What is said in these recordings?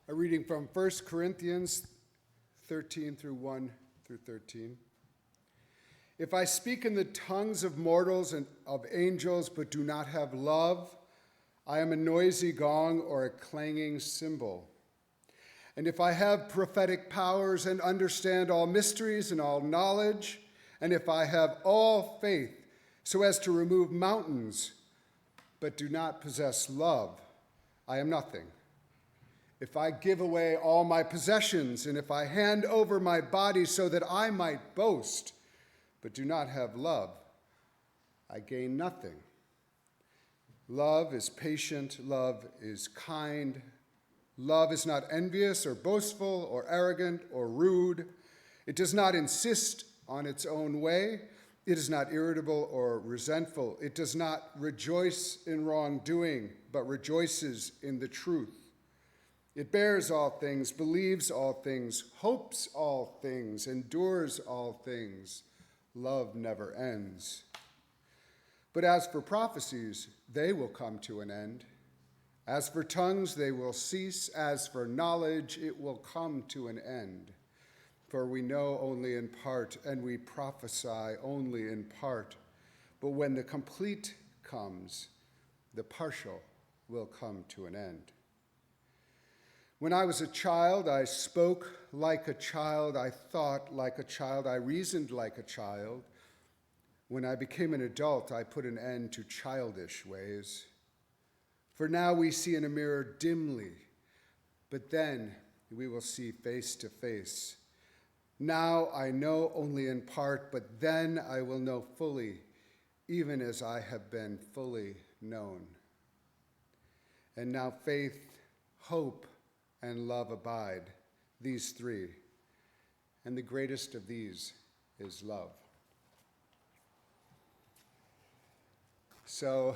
A reading from 1 Corinthians 13 through 1 through 13. If I speak in the tongues of mortals and of angels but do not have love, I am a noisy gong or a clanging cymbal. And if I have prophetic powers and understand all mysteries and all knowledge, and if I have all faith so as to remove mountains but do not possess love, I am nothing. If I give away all my possessions, and if I hand over my body so that I might boast, but do not have love, I gain nothing. Love is patient, love is kind. Love is not envious or boastful or arrogant or rude. It does not insist on its own way. It is not irritable or resentful. It does not rejoice in wrongdoing, but rejoices in the truth. It bears all things, believes all things, hopes all things, endures all things. Love never ends. But as for prophecies, they will come to an end. As for tongues, they will cease. As for knowledge, it will come to an end. For we know only in part, and we prophesy only in part. But when the complete comes, the partial will come to an end. When I was a child, I spoke like a child, I thought like a child, I reasoned like a child. When I became an adult, I put an end to childish ways. For now we see in a mirror dimly, but then we will see face to face. Now I know only in part, but then I will know fully, even as I have been fully known. And now faith, hope, and love abide, these three, and the greatest of these is love. So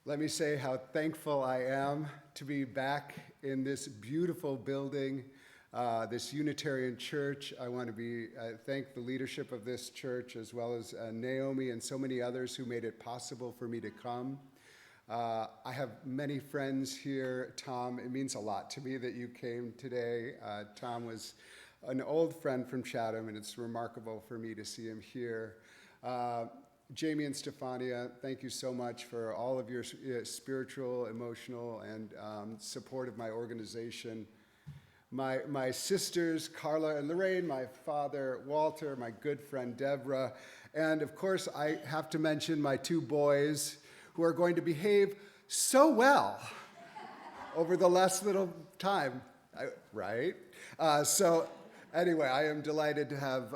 let me say how thankful I am to be back in this beautiful building, this Unitarian church. I want to thank the leadership of this church, as well as Naomi and so many others who made it possible for me to come. I have many friends here. Tom, it means a lot to me that you came today. Tom was an old friend from Chatham, and it's remarkable for me to see him here. Jamie and Stefania, thank you so much for all of your spiritual, emotional, and support of my organization. My sisters, Carla and Lorraine, my father, Walter, my good friend, Deborah, and of course, I have to mention my two boys, who are going to behave so well over the last little time, right? So anyway, I am delighted to have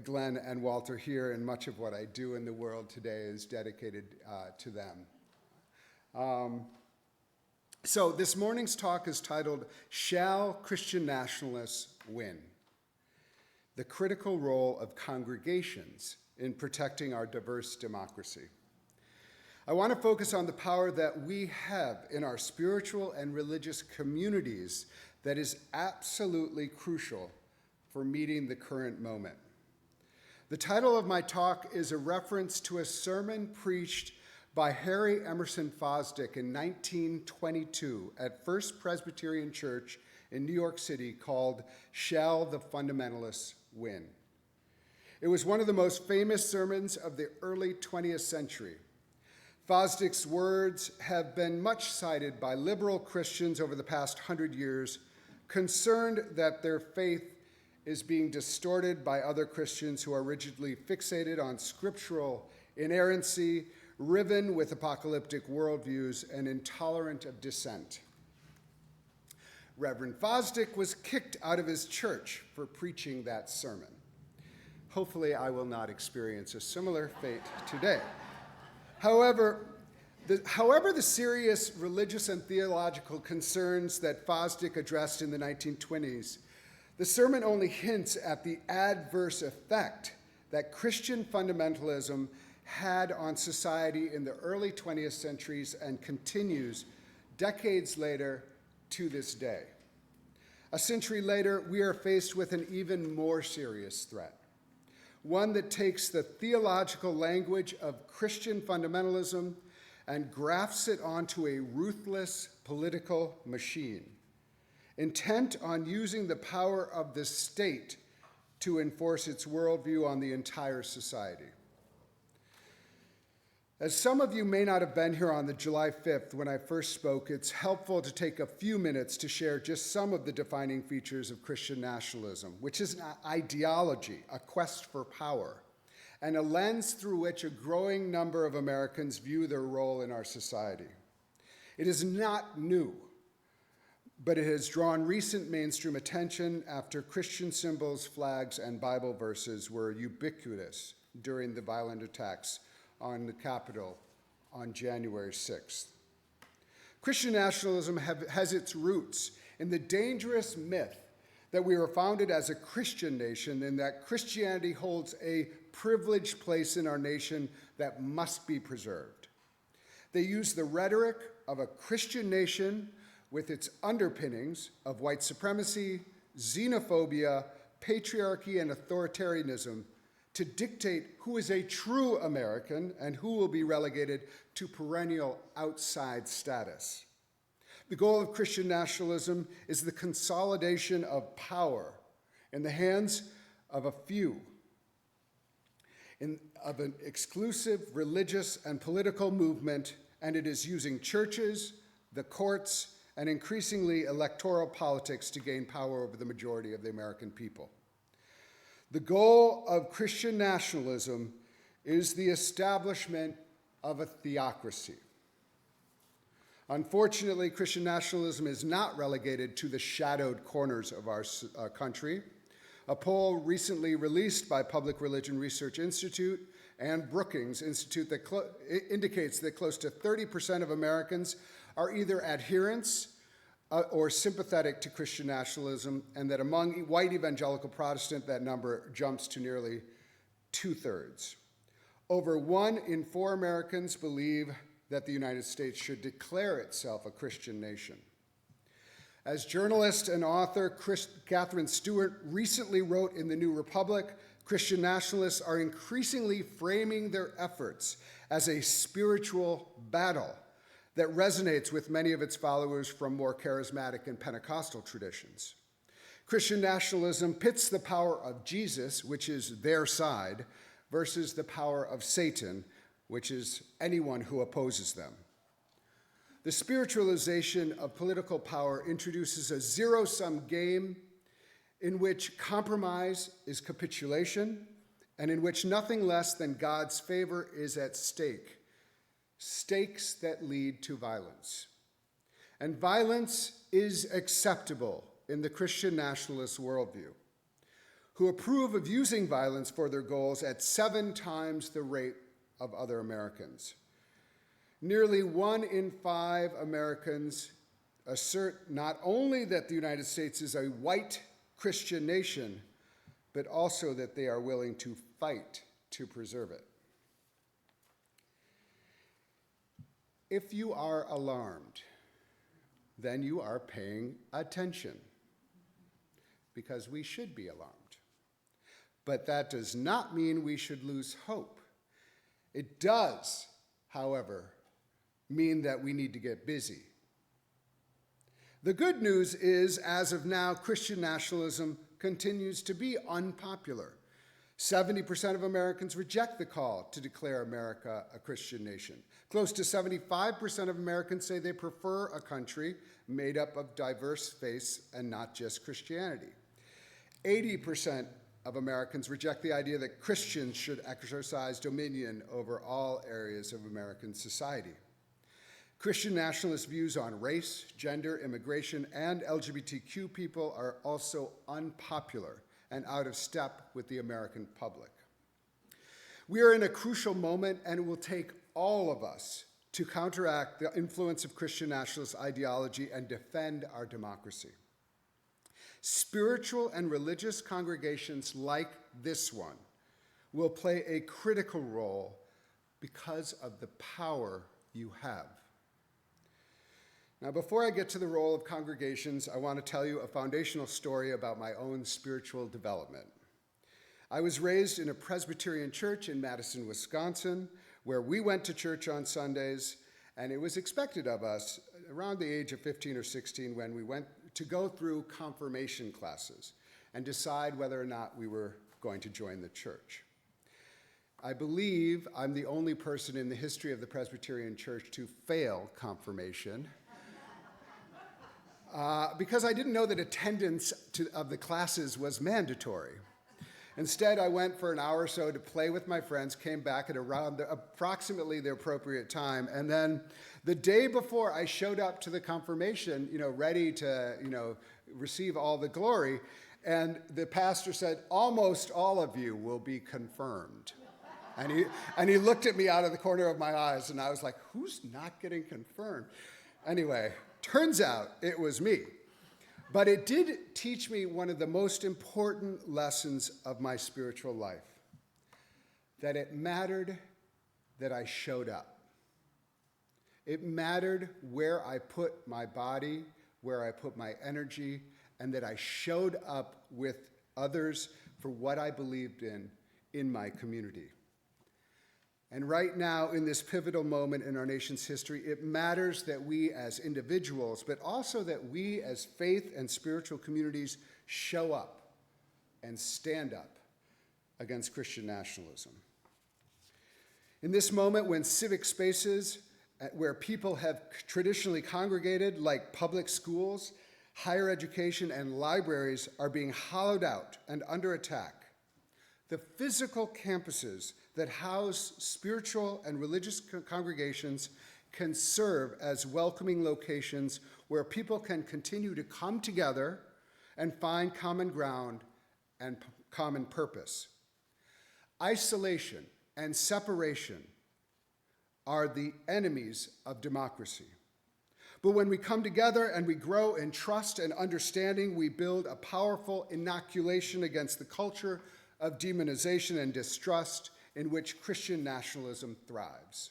Glenn and Walter here, and much of what I do in the world today is dedicated to them. So this morning's talk is titled, Shall Christian Nationalists Win? The Critical Role of Congregations in Protecting Our Diverse Democracy. I want to focus on the power that we have in our spiritual and religious communities that is absolutely crucial for meeting the current moment. The title of my talk is a reference to a sermon preached by Harry Emerson Fosdick in 1922 at First Presbyterian Church in New York City called Shall the Fundamentalists Win? It was one of the most famous sermons of the early 20th century. Fosdick's words have been much cited by liberal Christians over the past 100 years, concerned that their faith is being distorted by other Christians who are rigidly fixated on scriptural inerrancy, riven with apocalyptic worldviews, and intolerant of dissent. Reverend Fosdick was kicked out of his church for preaching that sermon. Hopefully, I will not experience a similar fate today. However, the serious religious and theological concerns that Fosdick addressed in the 1920s, the sermon only hints at the adverse effect that Christian fundamentalism had on society in the early 20th centuries and continues decades later to this day. A century later, we are faced with an even more serious threat. One that takes the theological language of Christian fundamentalism and grafts it onto a ruthless political machine. intent on using the power of the state to enforce its worldview on the entire society. As some of you may not have been here on the July 5th when I first spoke, it's helpful to take a few minutes to share just some of the defining features of Christian nationalism, which is an ideology, a quest for power, and a lens through which a growing number of Americans view their role in our society. It is not new, but it has drawn recent mainstream attention after Christian symbols, flags, and Bible verses were ubiquitous during the violent attacks on the Capitol on January 6th. Christian nationalism has its roots in the dangerous myth that we were founded as a Christian nation and that Christianity holds a privileged place in our nation that must be preserved. They use the rhetoric of a Christian nation with its underpinnings of white supremacy, xenophobia, patriarchy, and authoritarianism to dictate who is a true American and who will be relegated to perennial outside status. The goal of Christian nationalism is the consolidation of power in the hands of a few, of an exclusive religious and political movement, and it is using churches, the courts, and increasingly electoral politics to gain power over the majority of the American people. The goal of Christian nationalism is the establishment of a theocracy. Unfortunately, Christian nationalism is not relegated to the shadowed corners of our country. A poll recently released by Public Religion Research Institute and Brookings Institute that indicates that close to 30% of Americans are either adherents or sympathetic to Christian nationalism, and that among white evangelical Protestant, that number jumps to nearly 2/3. Over 1 in 4 Americans believe that the United States should declare itself a Christian nation. As journalist and author Catherine Stewart recently wrote in The New Republic, Christian nationalists are increasingly framing their efforts as a spiritual battle that resonates with many of its followers from more charismatic and Pentecostal traditions. Christian nationalism pits the power of Jesus, which is their side, versus the power of Satan, which is anyone who opposes them. The spiritualization of political power introduces a zero-sum game in which compromise is capitulation and in which nothing less than God's favor is at stake. Stakes that lead to violence. And violence is acceptable in the Christian nationalist worldview, who approve of using violence for their goals at 7 times the rate of other Americans. Nearly 1 in 5 Americans assert not only that the United States is a white Christian nation, but also that they are willing to fight to preserve it. If you are alarmed, then you are paying attention, because we should be alarmed. But that does not mean we should lose hope. It does, however, mean that we need to get busy. The good news is, as of now, Christian nationalism continues to be unpopular. 70% of Americans reject the call to declare America a Christian nation. Close to 75% of Americans say they prefer a country made up of diverse faiths and not just Christianity. 80% of Americans reject the idea that Christians should exercise dominion over all areas of American society. Christian nationalist views on race, gender, immigration, and LGBTQ people are also unpopular and out of step with the American public. We are in a crucial moment, and it will take all of us to counteract the influence of Christian nationalist ideology and defend our democracy. Spiritual and religious congregations like this one will play a critical role because of the power you have. Now, before I get to the role of congregations, I want to tell you a foundational story about my own spiritual development. I was raised in a Presbyterian church in Madison, Wisconsin, where we went to church on Sundays, and it was expected of us around the age of 15 or 16 when we went to go through confirmation classes and decide whether or not we were going to join the church. I believe I'm the only person in the history of the Presbyterian Church to fail confirmation because I didn't know that attendance of the classes was mandatory. Instead, I went for an hour or so to play with my friends, came back at around approximately the appropriate time, and then the day before I showed up to the confirmation, ready to, receive all the glory, and the pastor said, "Almost all of you will be confirmed." And he looked at me out of the corner of my eyes, and I was like, who's not getting confirmed? Anyway, turns out it was me. But it did teach me one of the most important lessons of my spiritual life, that it mattered that I showed up. It mattered where I put my body, where I put my energy, and that I showed up with others for what I believed in my community. And right now, in this pivotal moment in our nation's history, it matters that we as individuals, but also that we as faith and spiritual communities show up and stand up against Christian nationalism. In this moment when civic spaces where people have traditionally congregated, like public schools, higher education, and libraries, are being hollowed out and under attack, the physical campuses that house spiritual and religious congregations can serve as welcoming locations where people can continue to come together and find common ground and common purpose. Isolation and separation are the enemies of democracy. But when we come together and we grow in trust and understanding, we build a powerful inoculation against the culture of demonization and distrust in which Christian nationalism thrives.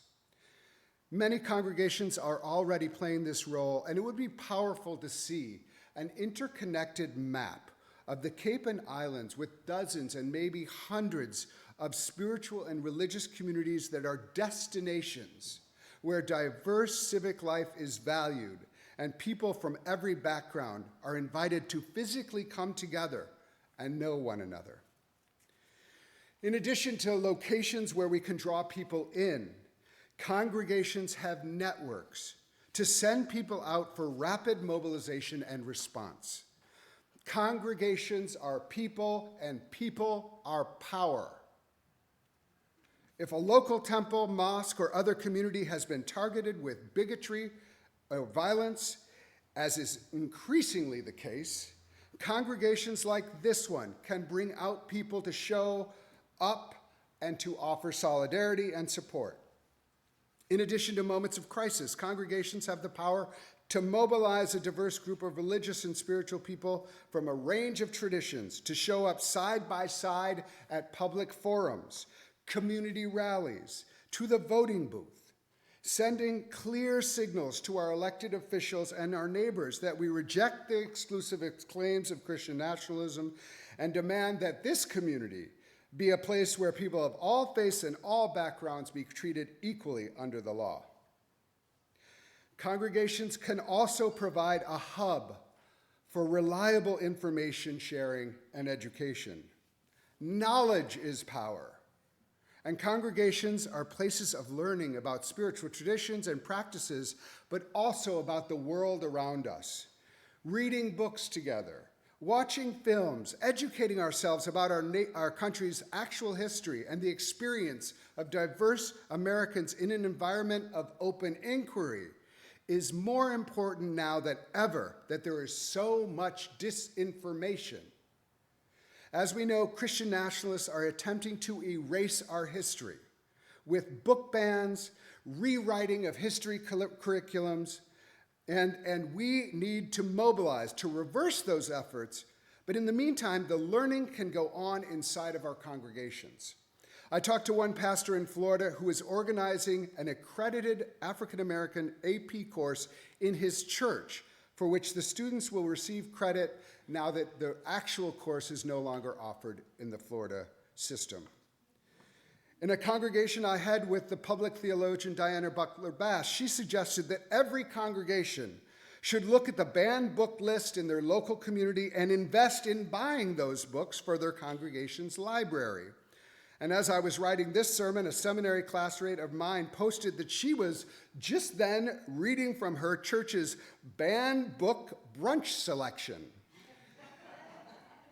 Many congregations are already playing this role, and it would be powerful to see an interconnected map of the Cape and Islands with dozens and maybe hundreds of spiritual and religious communities that are destinations where diverse civic life is valued and people from every background are invited to physically come together and know one another. In addition to locations where we can draw people in, congregations have networks to send people out for rapid mobilization and response. Congregations are people, and people are power. If a local temple, mosque, or other community has been targeted with bigotry or violence, as is increasingly the case, congregations like this one can bring out people to show up and to offer solidarity and support. In addition to moments of crisis, congregations have the power to mobilize a diverse group of religious and spiritual people from a range of traditions to show up side by side at public forums, community rallies, to the voting booth, sending clear signals to our elected officials and our neighbors that we reject the exclusive claims of Christian nationalism and demand that this community be a place where people of all faiths and all backgrounds be treated equally under the law. Congregations can also provide a hub for reliable information sharing and education. Knowledge is power, and congregations are places of learning about spiritual traditions and practices, but also about the world around us. Reading books together, watching films, educating ourselves about our country's actual history and the experience of diverse Americans in an environment of open inquiry is more important now than ever, that there is so much disinformation. As we know, Christian nationalists are attempting to erase our history with book bans, rewriting of history curriculums, and we need to mobilize to reverse those efforts. But in the meantime, the learning can go on inside of our congregations. I talked to one pastor in Florida who is organizing an accredited African-American AP course in his church, for which the students will receive credit now that the actual course is no longer offered in the Florida system. In a congregation I had with the public theologian Diana Buckler-Bass, she suggested that every congregation should look at the banned book list in their local community and invest in buying those books for their congregation's library. And as I was writing this sermon, a seminary classmate of mine posted that she was just then reading from her church's banned book brunch selection.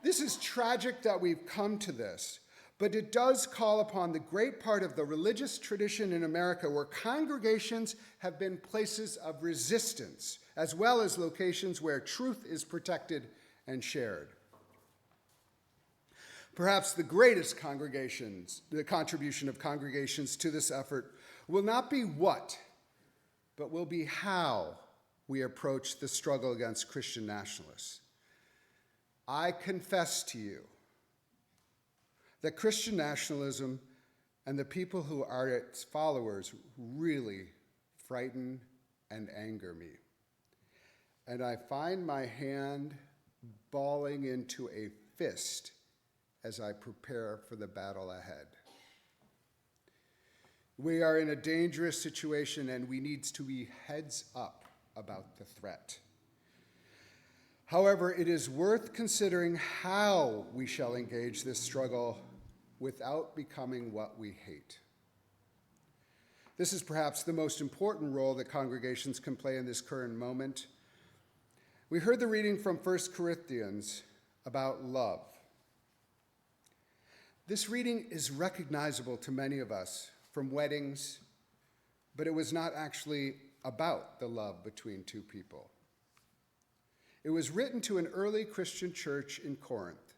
This is tragic that we've come to this, but it does call upon the great part of the religious tradition in America where congregations have been places of resistance, as well as locations where truth is protected and shared. Perhaps the greatest the contribution of congregations to this effort will not be what, but will be how we approach the struggle against Christian nationalists. I confess to you that Christian nationalism and the people who are its followers really frighten and anger me. And I find my hand balling into a fist as I prepare for the battle ahead. We are in a dangerous situation and we need to be heads up about the threat. However, it is worth considering how we shall engage this struggle without becoming what we hate. This is perhaps the most important role that congregations can play in this current moment. We heard the reading from 1 Corinthians about love. This reading is recognizable to many of us from weddings, but it was not actually about the love between two people. It was written to an early Christian church in Corinth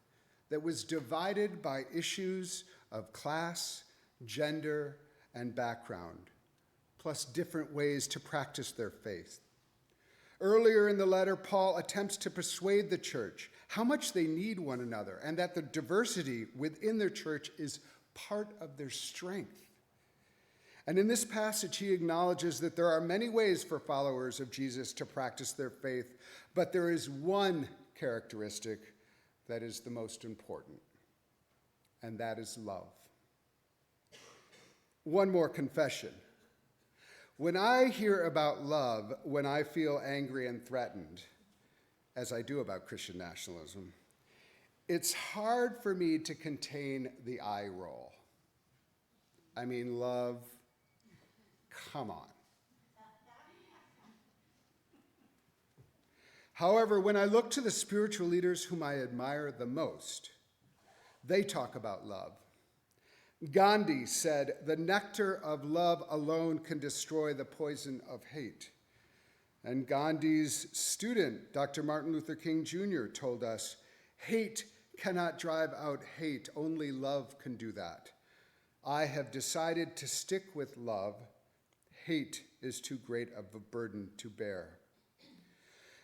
that was divided by issues of class, gender, and background, plus different ways to practice their faith. Earlier in the letter, Paul attempts to persuade the church how much they need one another and that the diversity within their church is part of their strength. And in this passage, he acknowledges that there are many ways for followers of Jesus to practice their faith, but there is one characteristic that is the most important, and that is love. One more confession. When I hear about love, when I feel angry and threatened, as I do about Christian nationalism, it's hard for me to contain the eye roll. I mean, love, come on. However, when I look to the spiritual leaders whom I admire the most, they talk about love. Gandhi said, "The nectar of love alone can destroy the poison of hate." And Gandhi's student, Dr. Martin Luther King Jr., told us, "Hate cannot drive out hate, only love can do that. I have decided to stick with love. Hate is too great of a burden to bear."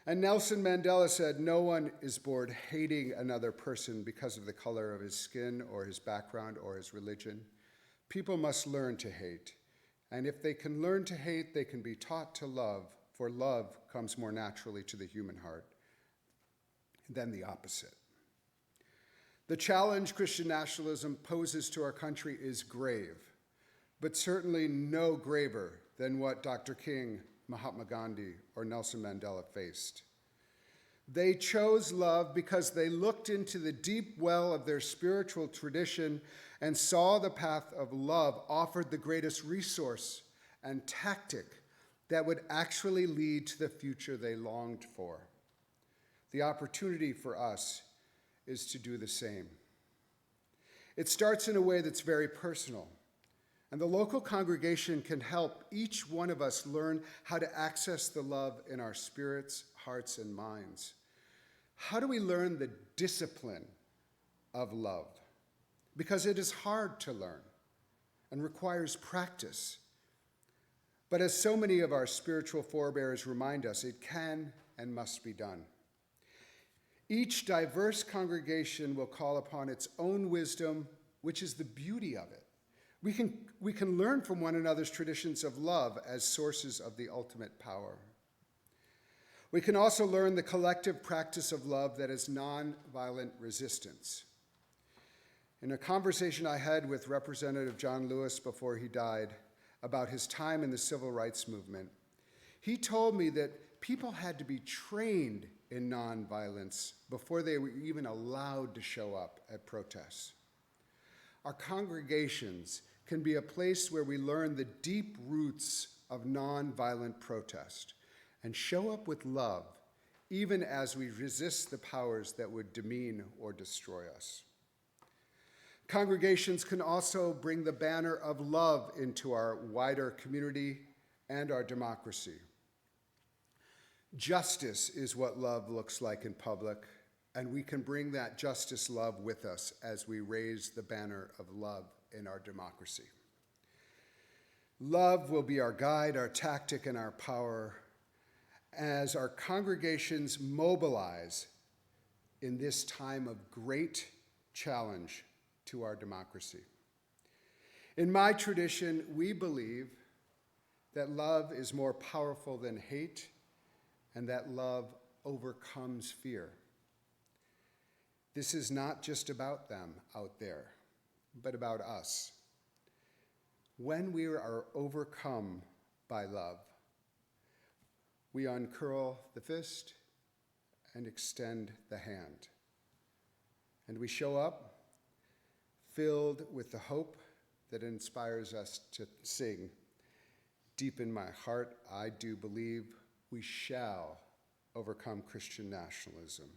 And Nelson Mandela said, "No one is born hating another person because of the color of his skin or his background or his religion. People must learn to hate. And if they can learn to hate, they can be taught to love, for love comes more naturally to the human heart than the opposite." The challenge Christian nationalism poses to our country is grave, but certainly no graver than what Dr. King, Mahatma Gandhi, or Nelson Mandela faced. They chose love because they looked into the deep well of their spiritual tradition and saw the path of love offered the greatest resource and tactic that would actually lead to the future they longed for. The opportunity for us is to do the same. It starts in a way that's very personal. And the local congregation can help each one of us learn how to access the love in our spirits, hearts, and minds. How do we learn the discipline of love? Because it is hard to learn and requires practice. But as so many of our spiritual forebears remind us, it can and must be done. Each diverse congregation will call upon its own wisdom, which is the beauty of it. We can learn from one another's traditions of love as sources of the ultimate power. We can also learn the collective practice of love that is nonviolent resistance. In a conversation I had with Representative John Lewis before he died about his time in the civil rights movement, he told me that people had to be trained in nonviolence before they were even allowed to show up at protests. Our congregations can be a place where we learn the deep roots of nonviolent protest and show up with love, even as we resist the powers that would demean or destroy us. Congregations can also bring the banner of love into our wider community and our democracy. Justice is what love looks like in public, and we can bring that justice love with us as we raise the banner of love in our democracy. Love will be our guide, our tactic, and our power as our congregations mobilize in this time of great challenge to our democracy. In my tradition, we believe that love is more powerful than hate and that love overcomes fear. This is not just about them out there, but about us. When we are overcome by love, we uncurl the fist and extend the hand. And we show up filled with the hope that inspires us to sing, "Deep in my heart, I do believe we shall overcome Christian nationalism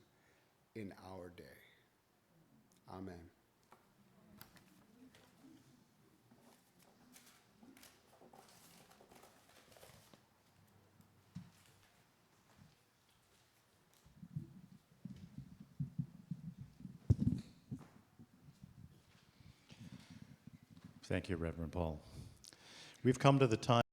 in our day." Amen. Thank you, Reverend Paul. We've come to the time